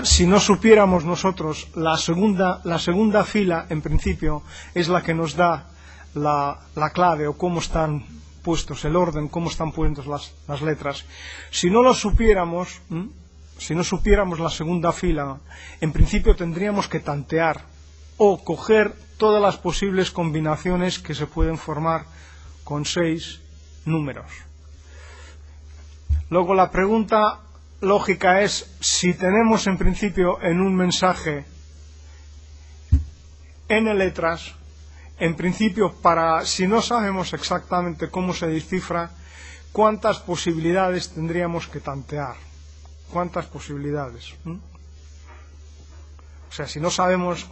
Si no supiéramos nosotros la segunda fila, en principio, es la que nos da la clave o cómo están puestos, el orden, cómo están puestas las letras. Si no lo supiéramos, si no supiéramos la segunda fila, en principio tendríamos que tantear o coger todas las posibles combinaciones que se pueden formar con 6 números. Luego la pregunta lógica es, si tenemos en principio en un mensaje n letras, en principio, si no sabemos exactamente cómo se descifra, ¿cuántas posibilidades tendríamos que tantear? ¿Cuántas posibilidades? O sea, si no sabemos,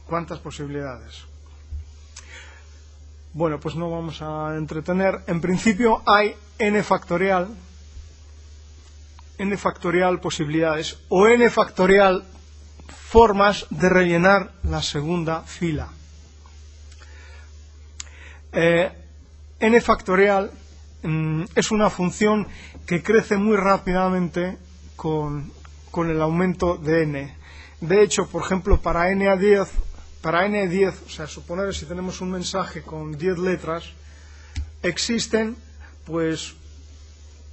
¿cuántas posibilidades? Bueno, pues no vamos a entretener. En principio hay n factorial posibilidades o n factorial formas de rellenar la segunda fila. N factorial es una función que crece muy rápidamente con el aumento de n. De hecho, por ejemplo, para n a 10, o sea, suponer si tenemos un mensaje con 10 letras, existen pues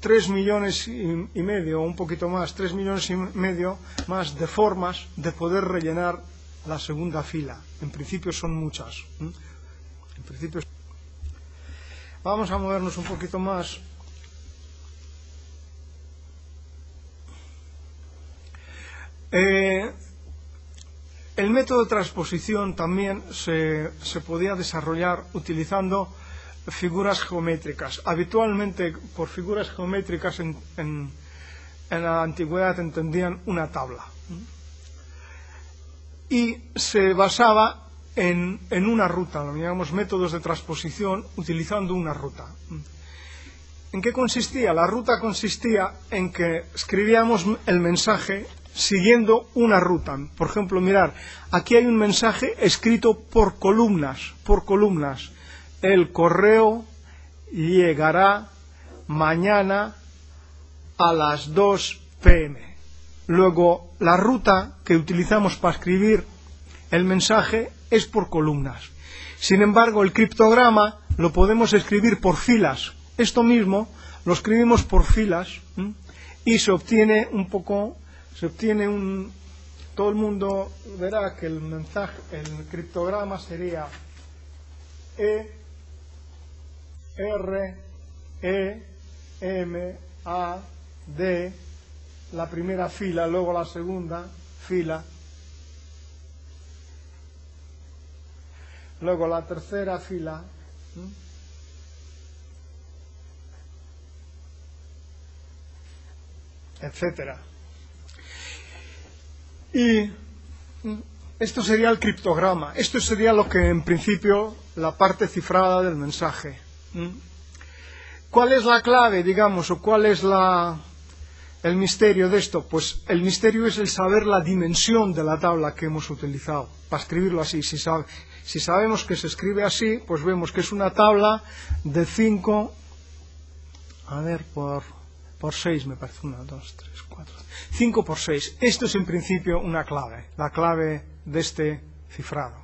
3 millones y medio, o un poquito más, 3 millones y medio más de formas de poder rellenar la segunda fila. En principio son muchas. Vamos a movernos un poquito más. El método de transposición también se podía desarrollar utilizando figuras geométricas. Habitualmente, por figuras geométricas en la antigüedad entendían una tabla. Y se basaba en una ruta, lo llamamos métodos de transposición utilizando una ruta. ¿En qué consistía? La ruta consistía en que escribíamos el mensaje siguiendo una ruta. Por ejemplo, mirar, aquí hay un mensaje escrito por columnas. El correo llegará mañana a las 2 p.m. Luego, la ruta que utilizamos para escribir el mensaje es por columnas. Sin embargo, el criptograma lo podemos escribir por filas. Esto mismo lo escribimos por filas y se obtiene todo el mundo verá que el criptograma sería E, R, E, M, A, D, la primera fila, luego la segunda fila, luego la tercera fila, etcétera. Y esto sería el criptograma. Esto sería lo que en principio la parte cifrada del mensaje. ¿Cuál es la clave, digamos, o cuál es el misterio de esto? Pues el misterio es el saber la dimensión de la tabla que hemos utilizado para escribirlo así. Si sabemos que se escribe así, pues vemos que es una tabla de 5, por 6 me parece, 1, 2, 3, 4, 5 por 6. Esto es en principio una clave, la clave de este cifrado.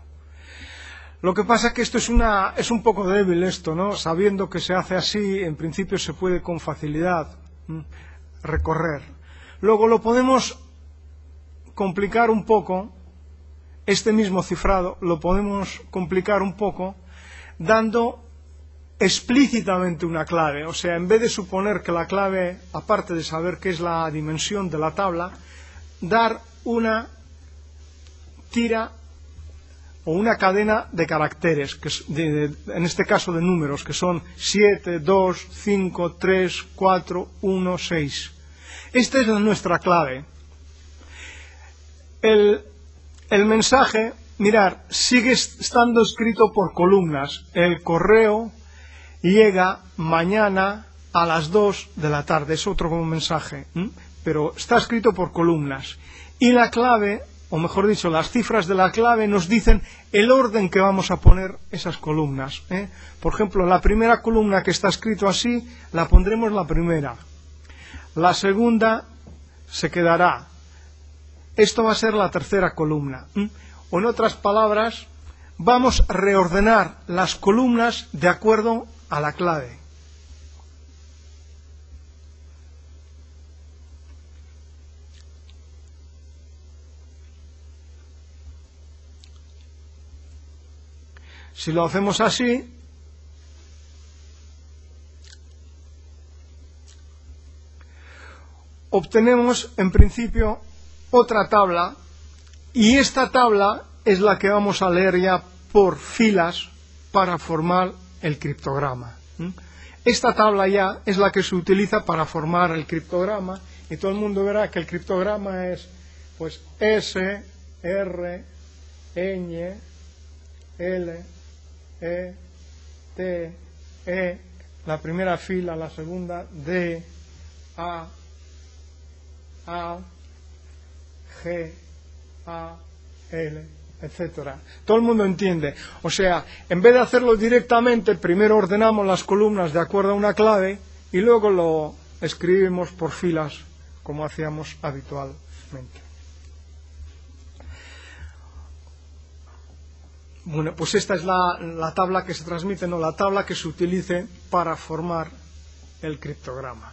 Lo que pasa es que esto es un poco débil esto, ¿no? Sabiendo que se hace así, en principio se puede con facilidad recorrer. Luego lo podemos complicar un poco, este mismo cifrado lo podemos complicar un poco dando explícitamente una clave. O sea, en vez de suponer que la clave, aparte de saber qué es la dimensión de la tabla, dar una tira o una cadena de caracteres, en este caso de números, que son 7, 2, 5, 3, 4, 1, 6. Esta es nuestra clave. El mensaje, mirar, sigue estando escrito por columnas. El correo llega mañana a las 2 de la tarde. Es otro mensaje, pero está escrito por columnas. Y la clave, o mejor dicho, las cifras de la clave nos dicen el orden que vamos a poner esas columnas. Por ejemplo, la primera columna que está escrito así, la pondremos la primera. La segunda se quedará. Esto va a ser la tercera columna. O en otras palabras, vamos a reordenar las columnas de acuerdo a la clave. Si lo hacemos así, obtenemos en principio otra tabla, y esta tabla es la que vamos a leer ya por filas para formar el criptograma. Esta tabla ya es la que se utiliza para formar el criptograma, y todo el mundo verá que el criptograma es pues S, R, Ñ, L, E, T, E, la primera fila, la segunda, D, A, G, A, L, etcétera. Todo el mundo entiende. O sea, en vez de hacerlo directamente, primero ordenamos las columnas de acuerdo a una clave y luego lo escribimos por filas, como hacíamos habitualmente. Bueno, pues esta es la tabla que se transmite, no la tabla que se utilice para formar el criptograma.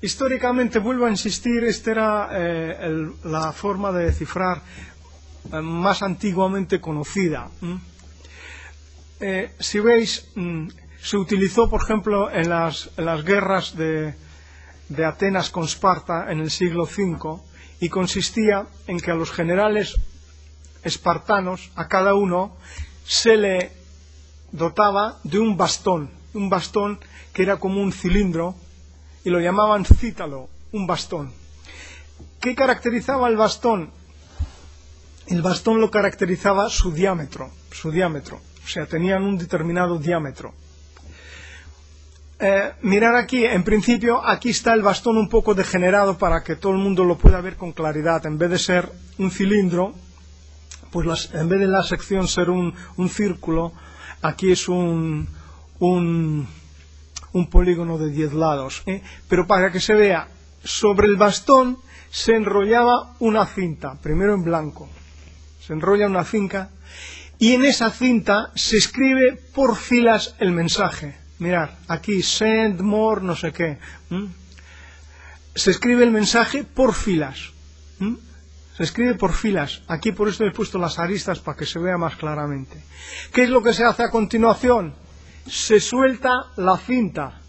Históricamente, vuelvo a insistir, esta era la forma de cifrar más antiguamente conocida. Si veis, se utilizó, por ejemplo, en las guerras de Atenas con Esparta en el siglo V, y consistía en que a los generales espartanos, a cada uno, se le dotaba de un bastón que era como un cilindro, y lo llamaban cítalo, un bastón. ¿Qué caracterizaba el bastón? El bastón lo caracterizaba su diámetro, o sea, tenían un determinado diámetro. Mirar aquí, en principio, aquí está el bastón un poco degenerado para que todo el mundo lo pueda ver con claridad. En vez de ser un cilindro, pues en vez de la sección ser un círculo, aquí es un polígono de 10 lados. Pero para que se vea, sobre el bastón se enrollaba una cinta, primero en blanco. Se enrolla una cinta y en esa cinta se escribe por filas el mensaje. Mirad, aquí send, more, no sé qué. Se escribe el mensaje por filas. Se escribe por filas. Aquí por esto he puesto las aristas para que se vea más claramente. ¿Qué es lo que se hace a continuación? Se suelta la cinta.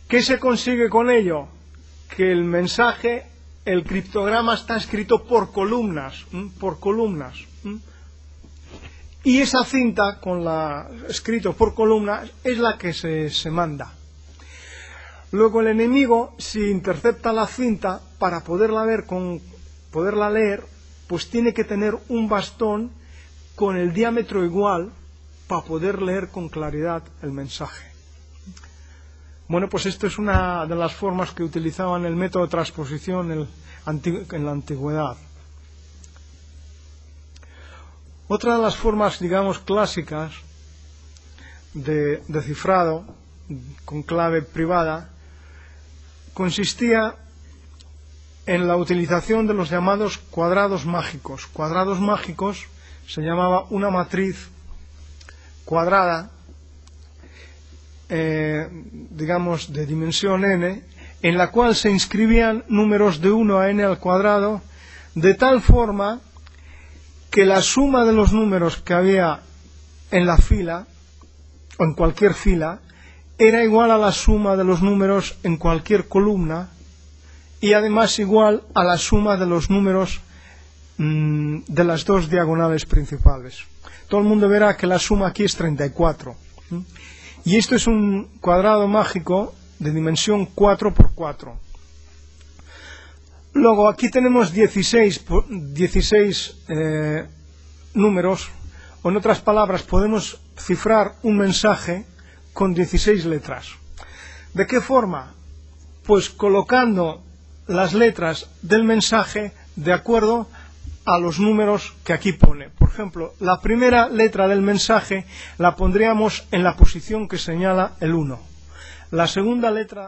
¿Qué se consigue con ello? Que el mensaje, el criptograma está escrito por columnas, y esa cinta escrito por columnas es la que se manda. Luego el enemigo, si intercepta la cinta, para poderla leer, pues tiene que tener un bastón con el diámetro igual para poder leer con claridad el mensaje. Bueno, pues esto es una de las formas que utilizaban el método de transposición en la antigüedad. Otra de las formas, digamos, clásicas de cifrado con clave privada consistía en la utilización de los llamados cuadrados mágicos. Cuadrados mágicos se llamaba una matriz cuadrada, digamos, de dimensión n, en la cual se inscribían números de 1 a n al cuadrado, de tal forma que la suma de los números que había en la fila, o en cualquier fila, era igual a la suma de los números en cualquier columna, y además igual a la suma de los números de las dos diagonales principales. Todo el mundo verá que la suma aquí es 34. Y esto es un cuadrado mágico de dimensión 4 por 4. Luego aquí tenemos 16 números, o en otras palabras podemos cifrar un mensaje con 16 letras. ¿De qué forma? Pues colocando las letras del mensaje de acuerdo a los números que aquí pone. Por ejemplo, la primera letra del mensaje la pondríamos en la posición que señala el 1. La segunda letra